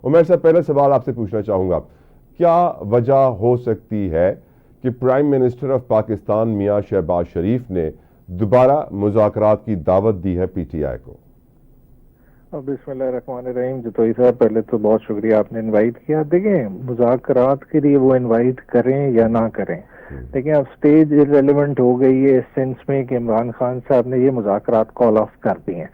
उमर साहब, पहला सवाल आपसे पूछना चाहूँगा, क्या वजह हो सकती है कि प्राइम मिनिस्टर ऑफ पाकिस्तान मियां शहबाज शरीफ ने दोबारा मुज़ाकरात की दावत दी है पीटीआई को? बिस्मिल्लाहिर्रहमानिर्रहीम। जतोई साहब, पहले तो बहुत शुक्रिया, आपने इनवाइट किया। देखें, मुज़ाकरात के लिए वो इनवाइट करें या ना करें, देखिए अब स्टेज इररेलेवेंट हो गई है इस सेंस में कि इमरान खान साहब ने ये मुज़ाकरात कॉल ऑफ कर दिए हैं।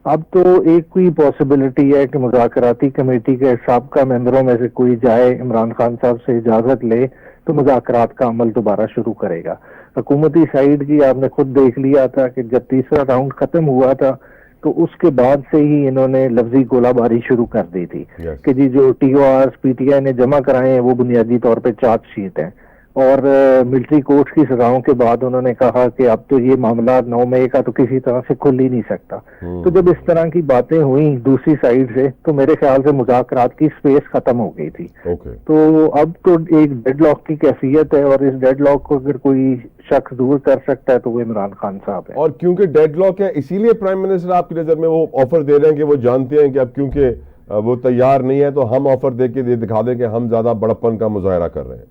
अब तो एक कोई पॉसिबिलिटी है कि मुज़ाकराती कमेटी के साबका मेंबरों में से कोई जाए, इमरान खान साहब से इजाजत ले तो मुज़ाकरात का अमल दोबारा शुरू करेगा। हुकूमती साइड की आपने खुद देख लिया था कि जब तीसरा राउंड खत्म हुआ था तो उसके बाद से ही इन्होंने लफ्जी गोलाबारी शुरू कर दी थी कि जी जो TORs पीटीआई ने जमा कराए हैं वो बुनियादी तौर पे चार्जशीट है, और मिलिट्री कोर्ट की सजाओं के बाद उन्होंने कहा कि अब तो ये मामला 9 मई का तो किसी तरह से खुल ही नहीं सकता। तो जब इस तरह की बातें हुई दूसरी साइड से तो मेरे ख्याल से मुज़ाकरात की स्पेस खत्म हो गई थी। तो अब तो एक डेडलॉक की कैफियत है, और इस डेडलॉक को अगर कोई शख्स दूर कर सकता है तो वो इमरान खान साहब है। और क्योंकि डेडलॉक है इसीलिए प्राइम मिनिस्टर आपकी नजर में वो ऑफर दे रहे हैं कि वो जानते हैं कि अब क्योंकि वो तैयार नहीं है तो हम ऑफर दे के दिखा दें कि हम ज्यादा बड़प्पन का मुजाहरा कर रहे हैं।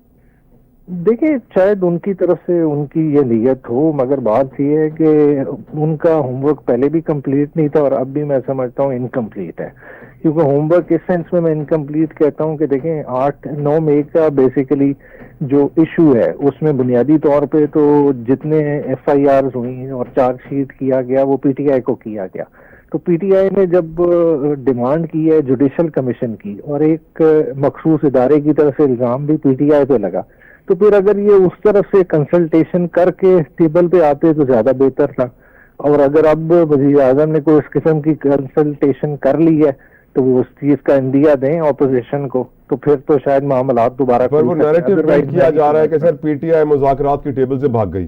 देखिए, शायद उनकी तरफ से उनकी ये नीयत हो, मगर बात ये है कि उनका होमवर्क पहले भी कंप्लीट नहीं था और अब भी मैं समझता हूँ इनकम्प्लीट है। क्योंकि होमवर्क इस सेंस में मैं इनकम्प्लीट कहता हूँ कि देखें 8-9 मई का बेसिकली जो इशू है उसमें बुनियादी तौर पे तो जितने FIRs हुई और चार्जशीट किया गया वो PTI को किया गया। तो PTI ने जब डिमांड की है जुडिशल कमीशन की और एक मखसूस इदारे की तरफ से इल्जाम भी PTI पे लगा, तो फिर अगर ये उस तरफ से कंसल्टेशन करके टेबल पे आते तो ज्यादा बेहतर था। और अगर अब वज़ीर आज़म ने कोई इस किस्म की कंसल्टेशन कर ली है तो वो उस चीज का इंदिया दें ऑपोजिशन को, तो फिर तो शायद मामला दोबारा। पर वो नैरेटिव किया जा रहा है कि सर PTI मुज़ाकरात की टेबल से भाग गई।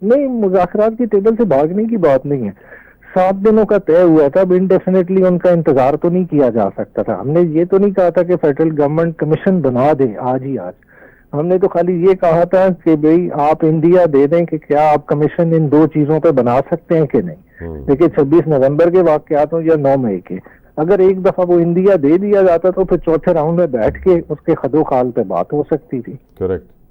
नहीं, मुज़ाकरात की टेबल से भागने की बात नहीं है। 7 दिनों का तय हुआ था, अब इंडेफिनेटली उनका इंतजार तो नहीं किया जा सकता था। हमने ये तो नहीं कहा था कि फेडरल गवर्नमेंट कमीशन बना दे आज ही आज, हमने तो खाली ये कहा था कि भाई आप इंडिया दे दें कि क्या आप कमीशन इन 2 चीजों पे बना सकते हैं कि नहीं। देखिए 26 नवंबर के वाकयात हो या 9 मई के, अगर एक दफा वो इंडिया दे दिया जाता तो फिर चौथे राउंड में बैठ के उसके खदो खाल पे बात हो सकती थी। करेक्ट।